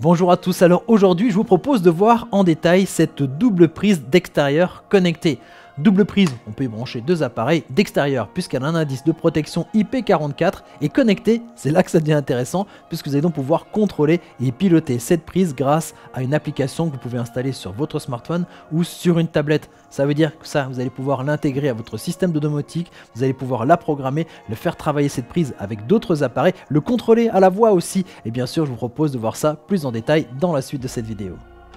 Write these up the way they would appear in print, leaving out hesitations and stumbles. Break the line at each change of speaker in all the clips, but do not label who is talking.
Bonjour à tous, alors aujourd'hui je vous propose de voir en détail cette double prise d'extérieur connectée. Double prise, on peut y brancher deux appareils d'extérieur puisqu'elle a un indice de protection IP44 et connectée, c'est là que ça devient intéressant puisque vous allez donc pouvoir contrôler et piloter cette prise grâce à une application que vous pouvez installer sur votre smartphone ou sur une tablette. Ça veut dire que ça, vous allez pouvoir l'intégrer à votre système de domotique, vous allez pouvoir la programmer, le faire travailler cette prise avec d'autres appareils, le contrôler à la voix aussi. Et bien sûr, je vous propose de voir ça plus en détail dans la suite de cette vidéo.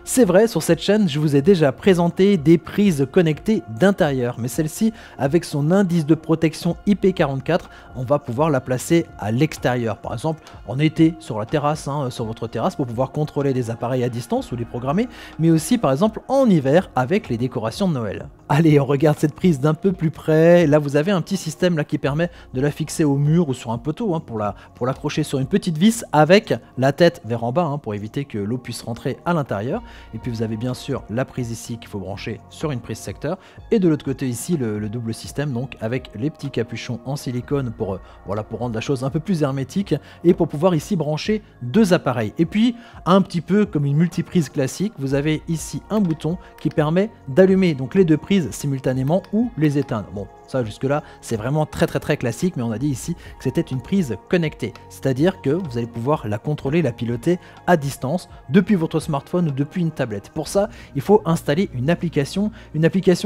C'est vrai, sur cette chaîne, je vous ai déjà présenté des prises connectées d'intérieur, mais celle-ci, avec son indice de protection IP44, on va pouvoir la placer à l'extérieur. Par exemple, en été, sur la terrasse, sur votre terrasse, pour pouvoir contrôler des appareils à distance ou les programmer, mais aussi, par exemple, en hiver, avec les décorations de Noël. Allez, on regarde cette prise d'un peu plus près. Là, vous avez un petit système là qui permet de la fixer au mur ou sur un poteau pour l'accrocher sur une petite vis avec la tête vers en bas pour éviter que l'eau puisse rentrer à l'intérieur. Et puis vous avez bien sûr la prise ici qu'il faut brancher sur une prise secteur. Et de l'autre côté ici, le double système donc avec les petits capuchons en silicone pour rendre la chose un peu plus hermétique et pour pouvoir ici brancher deux appareils. Et puis, un petit peu comme une multiprise classique, vous avez ici un bouton qui permet d'allumer donc les deux prises simultanément ou les éteindre. Bon, ça jusque là c'est vraiment très classique, mais on a dit ici que c'était une prise connectée, c'est-à-dire que vous allez pouvoir la contrôler, la piloter à distance depuis votre smartphone ou depuis une tablette. Pour ça, il faut installer une application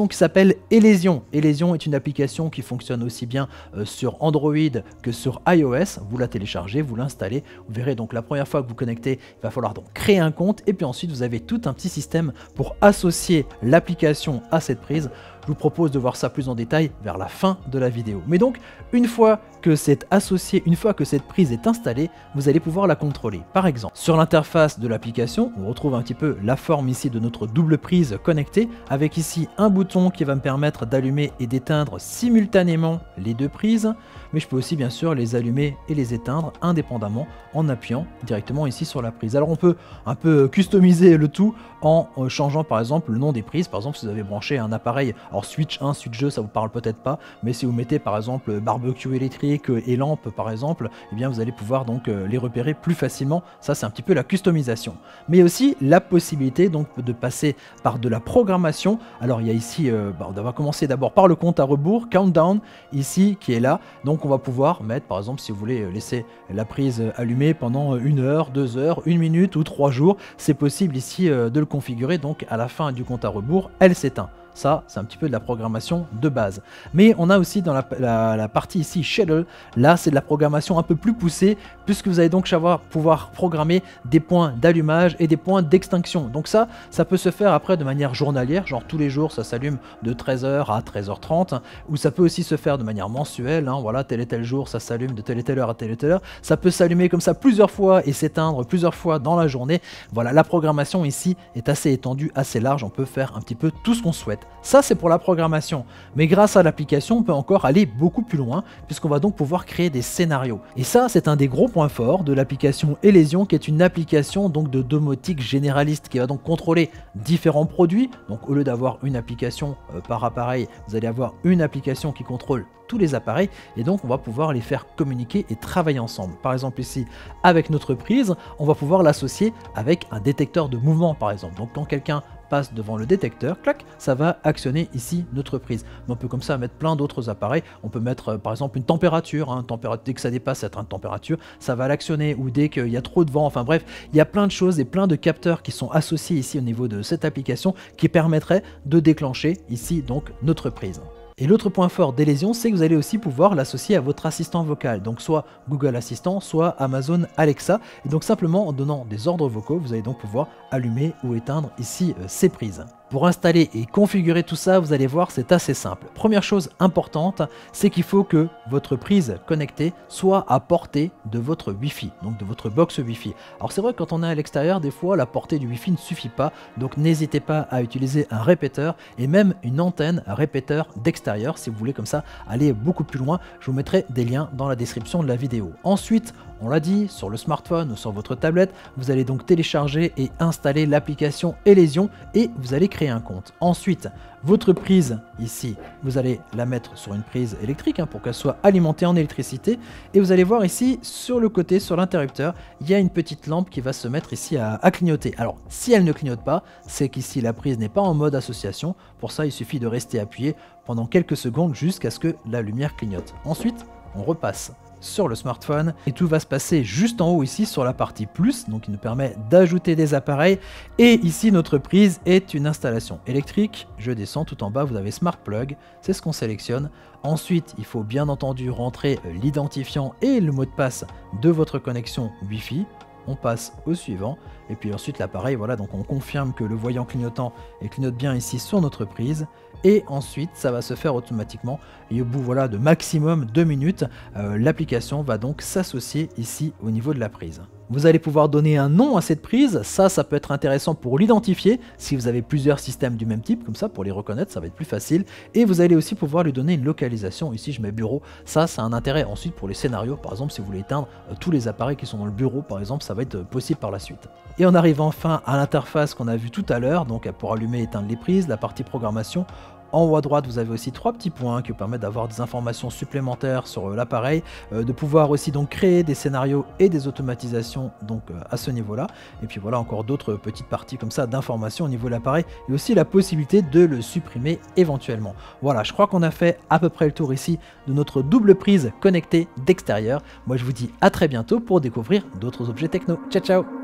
qui s'appelle Elesion. Elesion est une application qui fonctionne aussi bien sur Android que sur iOS. Vous la téléchargez, vous l'installez, vous verrez donc la première fois que vous connectez, il va falloir donc créer un compte et puis ensuite vous avez tout un petit système pour associer l'application à cette prise. Je vous propose de voir ça plus en détail vers la fin de la vidéo. Mais donc, une fois que c'est associé, une fois que cette prise est installée, vous allez pouvoir la contrôler. Par exemple, sur l'interface de l'application, on retrouve un petit peu la forme ici de notre double prise connectée, avec ici un bouton qui va me permettre d'allumer et d'éteindre simultanément les deux prises, mais je peux aussi bien sûr les allumer et les éteindre indépendamment en appuyant directement ici sur la prise. Alors on peut un peu customiser le tout en changeant par exemple le nom des prises. Par exemple, si vous avez branché un appareil, alors Switch 1, Switch 2, ça vous parle peut-être pas, mais si vous mettez par exemple barbecue électrique et lampe par exemple, eh bien vous allez pouvoir donc les repérer plus facilement. Ça c'est un petit peu la customisation, mais aussi la possibilité donc de passer par de la programmation. Alors il y a ici, on va commencer d'abord par le compte à rebours, countdown ici qui est là. Donc on va pouvoir mettre par exemple, si vous voulez laisser la prise allumée pendant 1 heure, 2 heures, 1 minute ou 3 jours, c'est possible ici de le configurer. Donc à la fin du compte à rebours, elle s'éteint. Ça, c'est un petit peu de la programmation de base. Mais on a aussi dans la partie ici, Schedule, là c'est de la programmation un peu plus poussée, puisque vous allez donc pouvoir programmer des points d'allumage et des points d'extinction. Donc ça peut se faire après de manière journalière, genre tous les jours ça s'allume de 13h à 13h30, ou ça peut aussi se faire de manière mensuelle, voilà, tel et tel jour ça s'allume de telle et telle heure à telle et telle heure. Ça peut s'allumer comme ça plusieurs fois et s'éteindre plusieurs fois dans la journée. Voilà, la programmation ici est assez étendue, assez large, on peut faire un petit peu tout ce qu'on souhaite. Ça c'est pour la programmation, mais grâce à l'application on peut encore aller beaucoup plus loin puisqu'on va donc pouvoir créer des scénarios. Et ça c'est un des gros points forts de l'application Elesion, qui est une application donc de domotique généraliste qui va donc contrôler différents produits. Donc au lieu d'avoir une application par appareil, vous allez avoir une application qui contrôle tous les appareils et donc on va pouvoir les faire communiquer et travailler ensemble. Par exemple ici avec notre prise, on va pouvoir l'associer avec un détecteur de mouvement par exemple. Donc quand quelqu'un passe devant le détecteur, clac, ça va actionner ici notre prise. Mais on peut comme ça mettre plein d'autres appareils. On peut mettre par exemple une température, dès que ça dépasse cette température, ça va l'actionner, ou dès qu'il y a trop de vent, enfin bref, il y a plein de choses et plein de capteurs qui sont associés ici au niveau de cette application qui permettraient de déclencher ici donc notre prise. Et l'autre point fort d'Elesion, c'est que vous allez aussi pouvoir l'associer à votre assistant vocal, donc soit Google Assistant, soit Amazon Alexa. Et donc simplement en donnant des ordres vocaux, vous allez donc pouvoir allumer ou éteindre ici ces prises. Pour installer et configurer tout ça, vous allez voir, c'est assez simple. Première chose importante, c'est qu'il faut que votre prise connectée soit à portée de votre Wi-Fi, donc de votre box Wi-Fi. Alors c'est vrai que quand on est à l'extérieur, des fois la portée du Wi-Fi ne suffit pas, donc n'hésitez pas à utiliser un répéteur et même une antenne répéteur d'extérieur si vous voulez comme ça aller beaucoup plus loin. Je vous mettrai des liens dans la description de la vidéo. Ensuite, on l'a dit, sur le smartphone ou sur votre tablette, vous allez donc télécharger et installer l'application Elesion et vous allez créer créer un compte. Ensuite, votre prise ici, vous allez la mettre sur une prise électrique pour qu'elle soit alimentée en électricité. Et vous allez voir ici, sur le côté, sur l'interrupteur, il y a une petite lampe qui va se mettre ici à clignoter. Alors, si elle ne clignote pas, c'est qu'ici la prise n'est pas en mode association. Pour ça, il suffit de rester appuyé pendant quelques secondes jusqu'à ce que la lumière clignote. Ensuite, on repasse sur le smartphone et tout va se passer juste en haut ici sur la partie plus, donc qui nous permet d'ajouter des appareils. Et ici notre prise est une installation électrique. Je descends tout en bas, vous avez Smart Plug, c'est ce qu'on sélectionne. Ensuite il faut bien entendu rentrer l'identifiant et le mot de passe de votre connexion Wi-Fi. On passe au suivant et puis ensuite l'appareil, voilà, donc on confirme que le voyant clignotant clignote bien ici sur notre prise. Et ensuite ça va se faire automatiquement et au bout voilà de maximum 2 minutes, l'application va donc s'associer ici au niveau de la prise. Vous allez pouvoir donner un nom à cette prise, ça peut être intéressant pour l'identifier si vous avez plusieurs systèmes du même type, comme ça pour les reconnaître ça va être plus facile. Et vous allez aussi pouvoir lui donner une localisation, ici je mets bureau, ça a un intérêt ensuite pour les scénarios, par exemple si vous voulez éteindre tous les appareils qui sont dans le bureau par exemple, ça va être possible par la suite. Et on arrive enfin à l'interface qu'on a vu tout à l'heure, donc pour allumer et éteindre les prises, la partie programmation. En haut à droite, vous avez aussi 3 petits points qui vous permettent d'avoir des informations supplémentaires sur l'appareil, de pouvoir aussi donc créer des scénarios et des automatisations donc à ce niveau-là. Et puis voilà encore d'autres petites parties comme ça d'informations au niveau de l'appareil et aussi la possibilité de le supprimer éventuellement. Voilà, je crois qu'on a fait à peu près le tour ici de notre double prise connectée d'extérieur. Moi je vous dis à très bientôt pour découvrir d'autres objets techno. Ciao ciao!